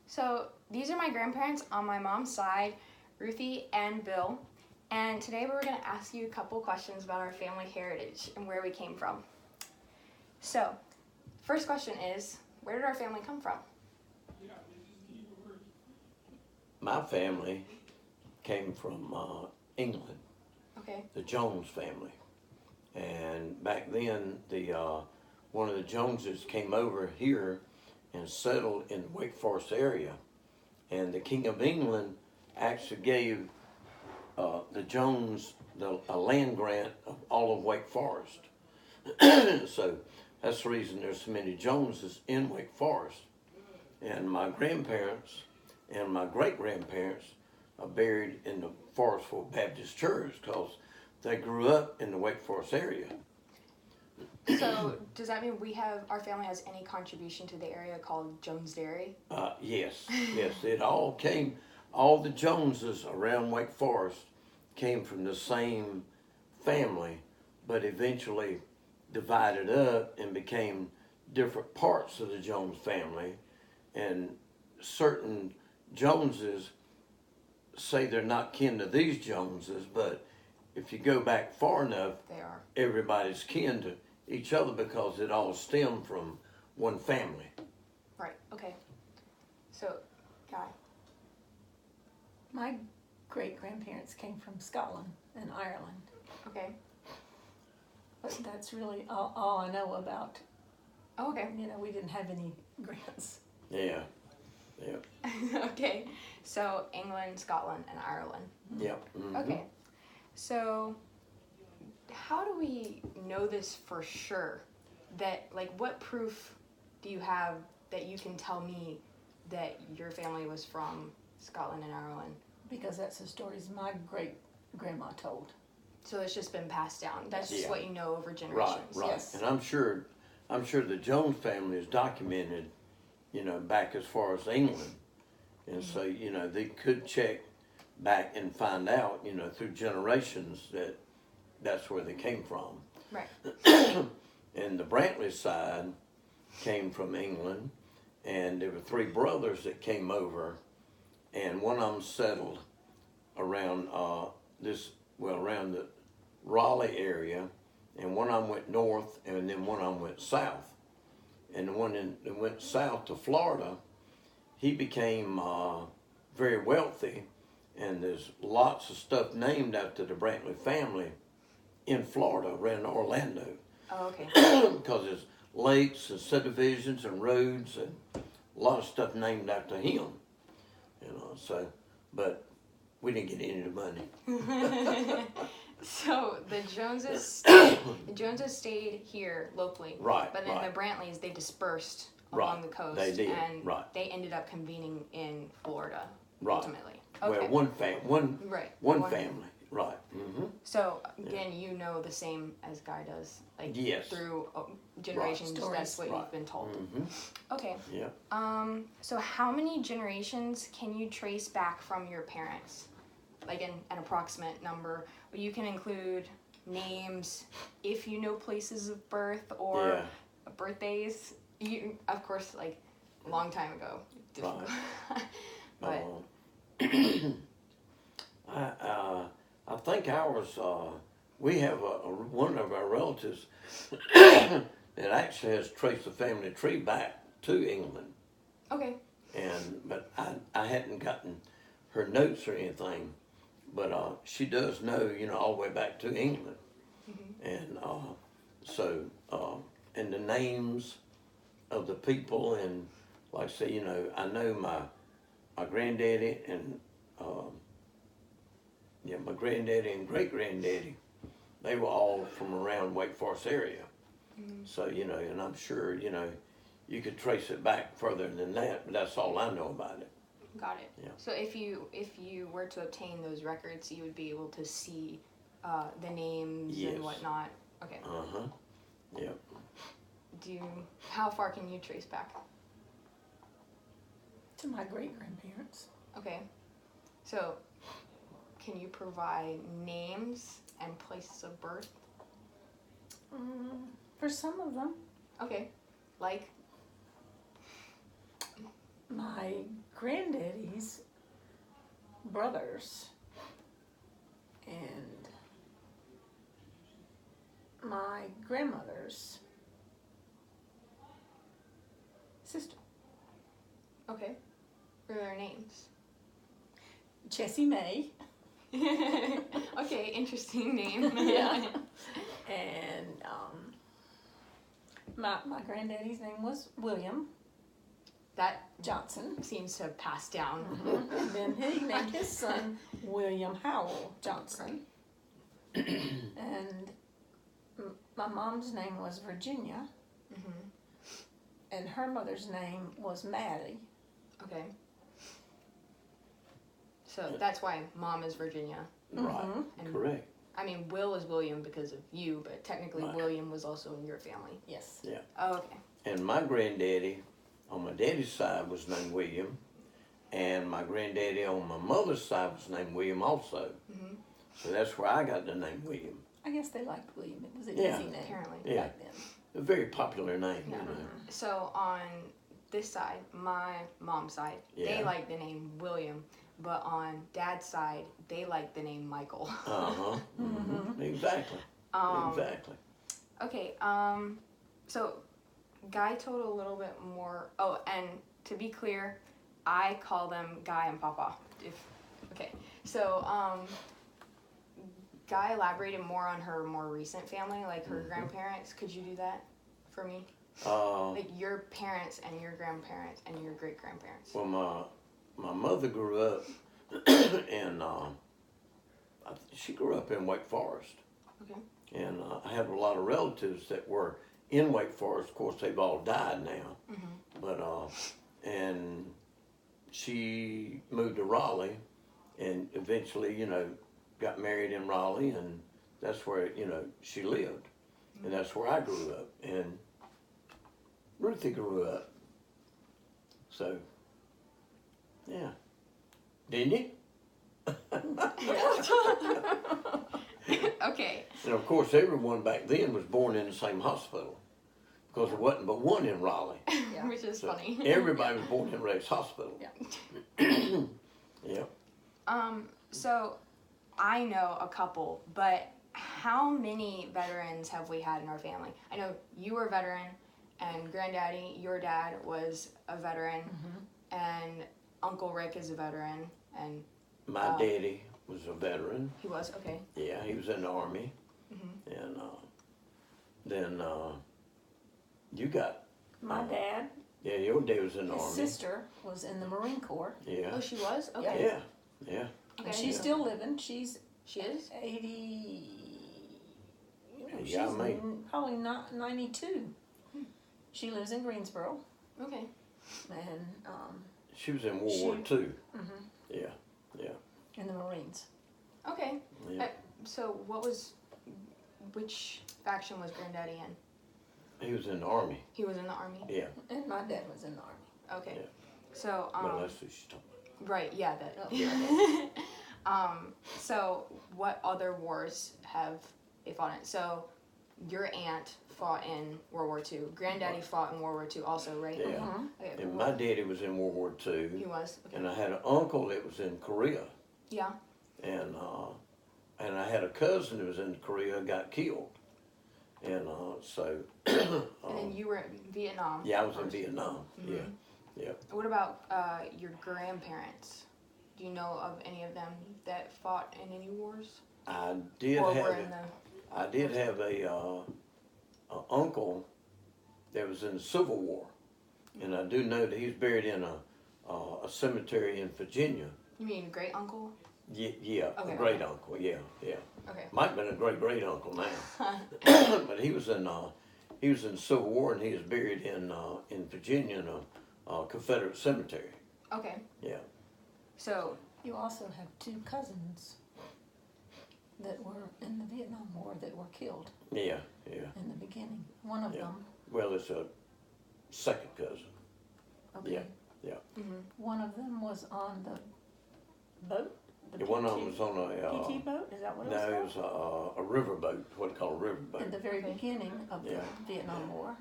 So these are my grandparents on my mom's side, Ruthie and Bill. And today we're going to ask you a couple questions about our family heritage and where we came from. So, first question is, where did our family come from? My family came from England, Okay. the Jones family. And back then, one of the Joneses came over here and settled in the Wake Forest area. And the King of England actually gave the Jones a land grant of all of Wake Forest. So that's the reason there's so many Joneses in Wake Forest. And my grandparents and my great-grandparents are buried in the Forestville Baptist Church because they grew up in the Wake Forest area. So, does that mean our family has any contribution to the area called Jones Dairy? Yes. All the Joneses around Wake Forest came from the same family, but eventually divided up and became different parts of the Jones family. And certain Joneses say they're not kin to these Joneses, but if you go back far enough, They are. everybody's kin to each other because it all stemmed from one family. Right, okay. So, Guy. My great-grandparents came from Scotland and Ireland, Okay. but that's really all I know about. Oh, okay. We didn't have any grants. Yeah. Okay. So, England, Scotland, and Ireland. Yep. Mm-hmm. Okay. So, how do we know this for sure? What proof do you have that you can tell me that your family was from Scotland and Ireland? Because that's the stories my great-grandma told. So it's just been passed down. That's just Yeah. what you know over generations. Right. Yes. And I'm sure the Jones family is documented, back as far as England. And so, they could check back and find out, through generations that that's where they came from. Right. And the Brantley side came from England, and there were three brothers that came over, and one of them settled around around the Raleigh area, and one of them went north, and then one of them went south. And the one that went south to Florida, he became very wealthy, and there's lots of stuff named after the Brantley family in Florida, around Orlando. Oh, okay. Because there's lakes and subdivisions and roads and a lot of stuff named after him. But we didn't get any of the money. So the Joneses stayed here locally. Right. But then right. the Brantleys, they dispersed Right. along the coast. They did, And right. they ended up convening in Florida Right. ultimately. Okay. Well, one Right. family. Right. Mm-hmm. So again, you know the same as Guy does, Yes. through generations. Right. That's what Right. you've been told. Mm-hmm. Okay. Yeah. So how many generations can you trace back from your parents? Like an approximate number. You can include names, if you know places of birth or Yeah. birthdays. You, of course, like a long time ago. Difficult. But I think ours. We have one of our relatives that actually has traced the family tree back to England. okay. But I hadn't gotten her notes or anything. But she does know, all the way back to England. Mm-hmm. And and the names of the people, and like I say, I know my granddaddy and my granddaddy and great granddaddy, they were all from around Wake Forest area. Mm-hmm. So and I'm sure you could trace it back further than that, but that's all I know about it. Got it. Yeah. So if you were to obtain those records, you would be able to see the names Yes. and whatnot. Okay. Yeah. How far can you trace back? To my great-grandparents. Okay. So can you provide names and places of birth? For some of them, Okay. Like? my granddaddy's brothers and my grandmother's sister, Okay. What are their names? Jessie May. Okay, interesting name. Yeah. And my granddaddy's name was William That Johnson. seems to pass down. And then he named his son William Howell Johnson. And my mom's name was Virginia, Hmm. and her mother's name was Maddie. Okay. So that's why mom is Virginia. Right. And Correct. I mean, Will is William because of you, but technically Right. William was also in your family. Yes. Oh, okay. And my granddaddy on my daddy's side was named William, and my granddaddy on my mother's side was named William also. Hmm. So that's where I got the name William. I guess they liked William. It was an Yeah. easy name Apparently. Yeah. back then. A very popular name, Yeah. you know. So on this side, my mom's side, they Yeah. like the name William, but on dad's side, they like the name Michael. Uh-huh. Mm-hmm. Exactly. Exactly. Okay, so Guy told a little bit more. Oh, and to be clear, I call them Guy and Papa. Okay, so Guy elaborated more on her more recent family, like her grandparents. Could you do that for me? Like your parents and your grandparents and your great grandparents. Well, my mother grew up in, she grew up in Wake Forest. Okay. And I have a lot of relatives that were in Wake Forest. Of course, they've all died now. Mm-hmm. But, and she moved to Raleigh and eventually, you know, got married in Raleigh, and that's where, you know, she lived. And that's where I grew up. And Ruthie grew up. So, yeah. Didn't you? Okay. And of course, everyone back then was born in the same hospital because there wasn't but one in Raleigh. Yeah. Which is So funny. everybody was born in Rex Hospital. Yeah. Yeah. So I know a couple, but how many veterans have we had in our family? I know you were a veteran, and Granddaddy, your dad, was a veteran, and Uncle Rick is a veteran, and My daddy was a veteran. he was okay. Yeah, he was in the Army. And then you got, My dad, yeah, your dad was in the his Army. sister was in the Marine Corps. Yeah. Oh, she was okay. Yeah. Yeah. And Okay. she's still living. She's She is. 80. Yeah, She's I mean- probably not 92. She lives in Greensboro, Okay. and She was in World War II. Yeah. Yeah. in the Marines. Okay. Yeah. So which faction was Granddaddy in? He was in the Army. He was in the Army. Yeah. And my dad was in the Army. Okay. Yeah. So Well, that's what she's talking about. right, yeah, that. Oh. So what other wars have they fought in? So your aunt fought in World War II. Granddaddy fought in World War II also, right? Yeah. Okay, And my daddy was in World War II. he was. Okay. And I had an uncle that was in Korea. Yeah. And I had a cousin who was in Korea, got killed. And so, And then you were in Vietnam. yeah, I was in Vietnam. Yeah. Yeah. What about your grandparents? Do you know of any of them that fought in any wars? I did Or have were in the I did have a uncle that was in the Civil War, and I do know that he's buried in a cemetery in Virginia. You mean great uncle? Yeah, Okay, a great uncle. Yeah, yeah. Okay. Might have been a great uncle now, but he was in the Civil War, and he is buried in Virginia in a Confederate cemetery. Okay. Yeah. So You also have two cousins that were in the Vietnam War that were killed Yeah, yeah. in the beginning. One of Yeah. them, Well, it's a second cousin. okay, Yeah, yeah. one of them was on the boat. The Yeah, one of PT them was on a PT boat. Is that what it no, it was was called? a riverboat. What they call a riverboat. At the very Okay. beginning of the Yeah. Vietnam War,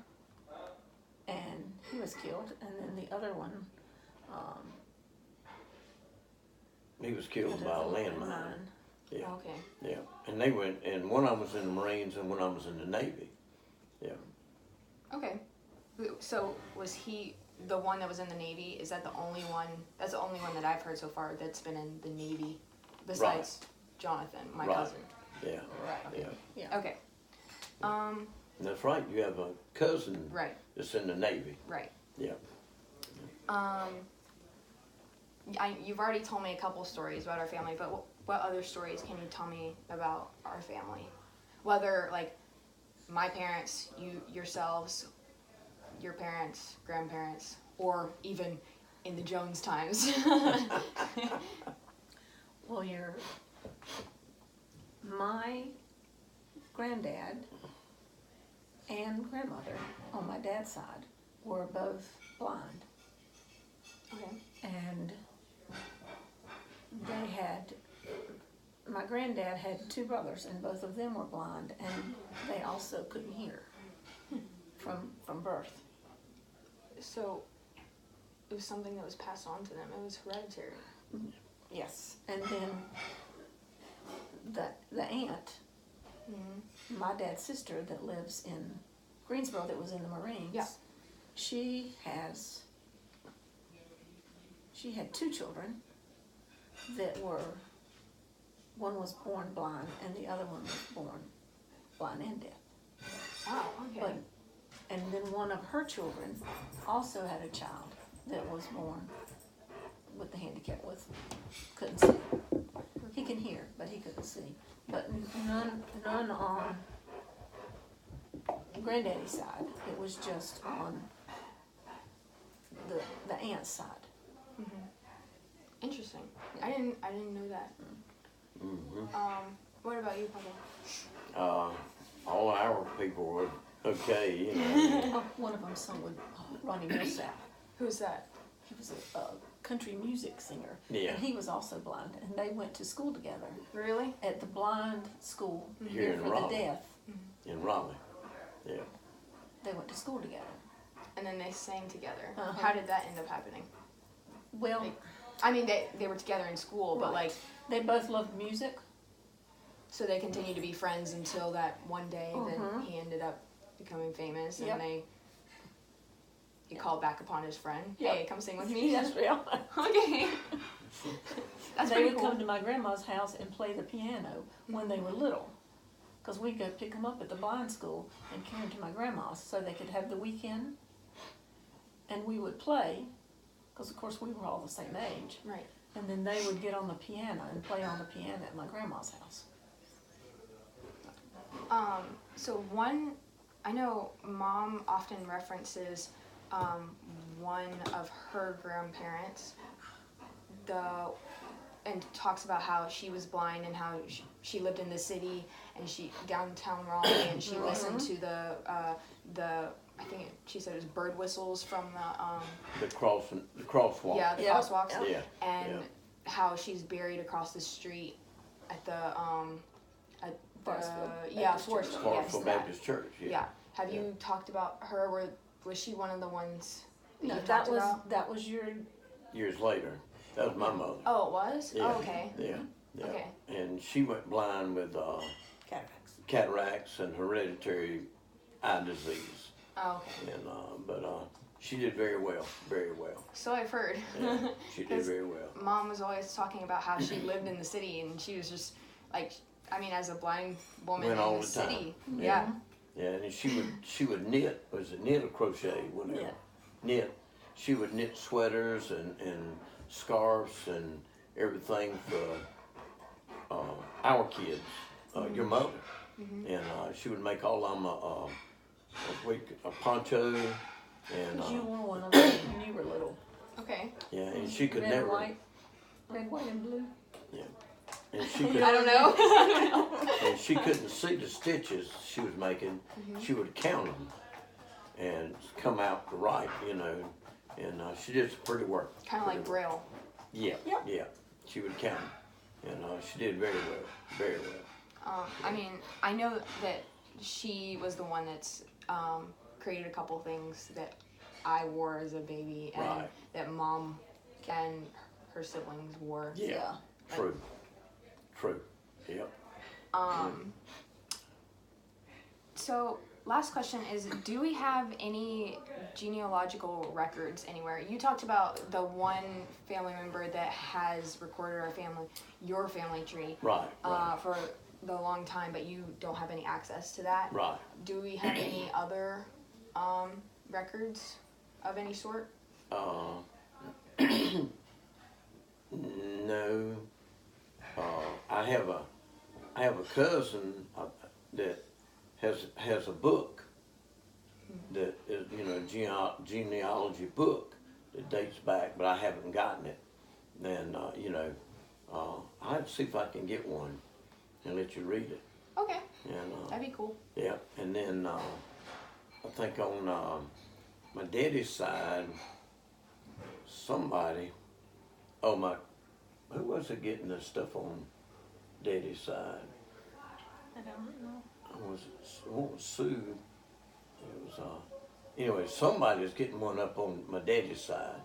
and he was killed. And then the other one He was killed by a landmine. Yeah. Okay. Yeah, and they went, and one of them was in the Marines, and one of them was in the Navy. Yeah. Okay. So was he the one that was in the Navy? Is that the only one? That's the only one that I've heard so far that's been in the Navy, besides Jonathan, my Right. cousin. Yeah. Right. Yeah. Okay. And that's right. You have a cousin Right. that's in the Navy. Right. Yeah. You've already told me a couple stories about our family, but what other stories can you tell me about our family? Whether like my parents, yourselves, your parents, grandparents, or even in the Jones times. Well, my granddad and grandmother on my dad's side were both blind, Okay. and my granddad had two brothers, and both of them were blind, and they also couldn't hear from birth. So it was something that was passed on to them. It was hereditary. Yes, and then the aunt, Mm-hmm. my dad's sister that lives in Greensboro, that was in the Marines. Yeah. She had two children that one was born blind and the other one was born blind and deaf. Wow. Okay. But, and then one of her children also had a child that was born with the handicap, couldn't see. He can hear, but he couldn't see. But none on granddaddy's side. It was just on the aunt's side. Interesting. I didn't know that. What about you, Papa? All our people were okay, you know. One of them sung with Ronnie Millsap. Who's that? He was a country music singer. Yeah. And he was also blind, and they went to school together Really? at the blind school Here in for the Raleigh. deaf. In Raleigh. Yeah. They went to school together. And then they sang together. Uh-huh. How did that end up happening? Well, Like, I mean, they were together in school, but Right. like, they both loved music. so they continued to be friends until that one day that Mhm. he ended up becoming famous, Yep. and he called back upon his friend. Yep. Hey, come sing with me. That's real. Okay. That's They pretty would cool. come to my grandma's house and play the piano when they were little. Because we'd go pick them up at the blind school and carry them to my grandma's so they could have the weekend. And we would play, because of course we were all the same age. Right. And then they would get on the piano and play on the piano at my grandma's house. So I know Mom often references one of her grandparents, and talks about how she was blind and how she lived in the city and she downtown Raleigh, and she listened to the I think she said it was bird whistles from The crosswalk. the Yeah. crosswalks, Yeah. and Yeah. how she's buried across the street at the Forestville Forestville, Clarksville yes, that. Baptist Church. Yeah. Yeah. Have you talked about her? Was she one of the ones that No, you talked about? that was your Years later. That was my mother. Oh, it was? Yeah. Oh, okay. Yeah. Yeah. Okay. And she went blind with cataracts. cataracts and hereditary eye disease. Oh, okay. And but she did very well. Very well. So I've heard. Yeah, she did 'Cause very well. Mom was always talking about how she lived in the city, and she was just like, I mean, as a blind woman Went in all the the time. city. Yeah. Yeah, and she would knit. Was it knit or crochet? Whatever. Yeah. Knit. She would knit sweaters and scarves and everything for our kids. Your mother. And she would make all of them a poncho. And Because you wore one of them when you were little. Okay. yeah, and she could Red, never. white, and blue. Yeah. And she could. I don't know. And she couldn't see the stitches she was making. She would count them and come out right, you know. And she did some pretty work. Kind of like Braille. Yeah, Yep. yeah. She would count 'em. And she did very well, very well. I mean, I know that she was the one that's created a couple things that I wore as a baby, and Right. that Mom and her siblings wore. Yeah. True. True. Yep. So, last question is, do we have any genealogical records anywhere? You talked about the one family member that has recorded your family tree, Right. Right. for the long time, but you don't have any access to that. Right. Do we have any other records of any sort? No. I have a cousin that has a book that is, you know, genealogy book that dates back, but I haven't gotten it. Then you know, I'll have to see if I can get one and let you read it. Okay, And that'd be cool. yeah, and then I think on my daddy's side, somebody, who was it getting the stuff on daddy's side? I don't know. It wasn't Sue. It was, anyway, somebody's getting one up on my daddy's side.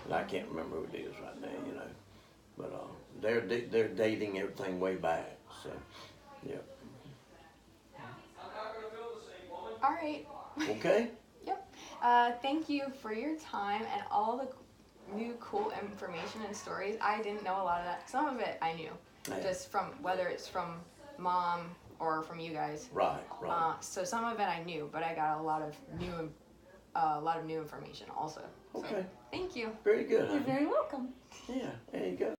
And I can't remember who it is right now, you know. But they're dating everything way back, so, yeah. All right. Okay? Yep. Thank you for your time and all the new cool information and stories. I didn't know a lot of that. Some of it I knew, Yeah. just from whether it's from mom or from you guys. Right, right. So some of it I knew, but I got a lot of new information also. So, Okay. thank you. Very good, You're honey. very welcome. Yeah, there you go.